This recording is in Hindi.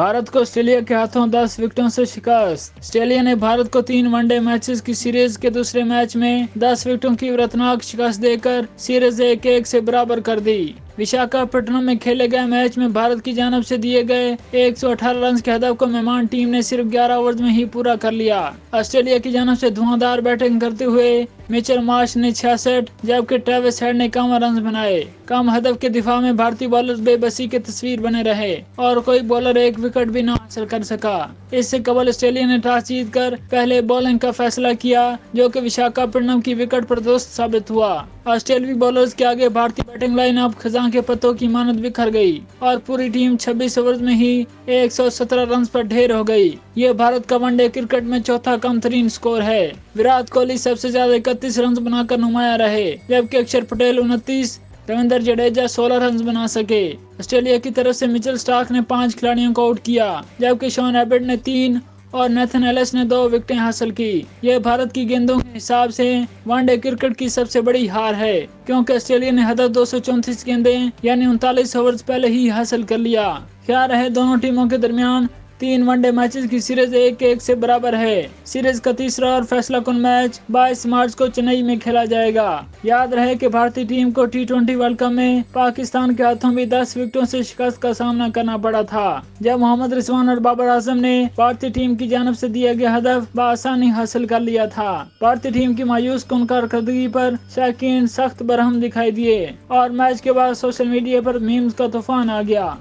भारत को ऑस्ट्रेलिया के हाथों 10 विकेटों से शिकस्त। ऑस्ट्रेलिया ने भारत को 3 वनडे मैचेस की सीरीज के दूसरे मैच में 10 विकेटों की व्रतनाक शिकस्त देकर सीरीज 1-1 से बराबर कर दी। विशाखापट्टनम में खेले गए मैच में भारत की जानब से दिए गए 118 रन के हदफ को मेहमान टीम ने सिर्फ 11 ओवर में ही पूरा कर लिया। ऑस्ट्रेलिया की जानब से धुआंधार बैटिंग करते हुए मिचेल मार्श ने 66 जबकि ट्रेविस हेड ने कम रन बनाए। कम हदफ के दिफा में भारतीय बॉलर्स बेबसी के तस्वीर बने रहे और कोई बॉलर एक विकेट भी न हासिल कर सका। इससे कबल ऑस्ट्रेलिया ने टॉस जीतकर पहले बॉलिंग का फैसला किया, जो कि विशाखापट्टनम की विकेट पर दोस्त साबित हुआ। ऑस्ट्रेलियाई बॉलर्स के आगे भारतीय बैटिंग लाइनअप खजां के पत्तों की मानद बिखर गई और पूरी टीम 26 ओवर में ही 117 रन पर ढेर हो गई। ये भारत का वनडे क्रिकेट में चौथा कम तरीन स्कोर है। विराट कोहली सबसे ज्यादा 31 रन बनाकर नुमाया रहे, जबकि अक्षर पटेल 29, रविंद्र जडेजा 16 रन बना सके। ऑस्ट्रेलिया की तरफ से मिचेल स्टार्क ने 5 खिलाड़ियों को आउट किया, जबकि शॉन एबट ने 3 और नेथन एलिस ने 2 विकेटें हासिल की। यह भारत की गेंदों के हिसाब से वनडे क्रिकेट की सबसे बड़ी हार है, क्योंकि ऑस्ट्रेलिया ने हदफ 234 गेंदें यानी 39 ओवर पहले ही हासिल कर लिया। क्या रहे दोनों टीमों के दरमियान 3 वनडे मैचेस की सीरीज 1-1 से बराबर है। सीरीज का तीसरा और फैसला कुन मैच 22 मार्च को चेन्नई में खेला जाएगा। याद रहे कि भारतीय टीम को T20 वर्ल्ड कप में पाकिस्तान के हाथों भी 10 विकेटों से शिकस्त का सामना करना पड़ा था, जब मोहम्मद रिजवान और बाबर आजम ने भारतीय टीम की जानब से दिया गया हदफ बआसानी हासिल कर लिया था। भारतीय टीम की मायूस कुन कारकर्दगी पर शौकीन सख्त बरहम दिखाई दिए और मैच के बाद सोशल मीडिया पर मीम्स का तूफान आ गया।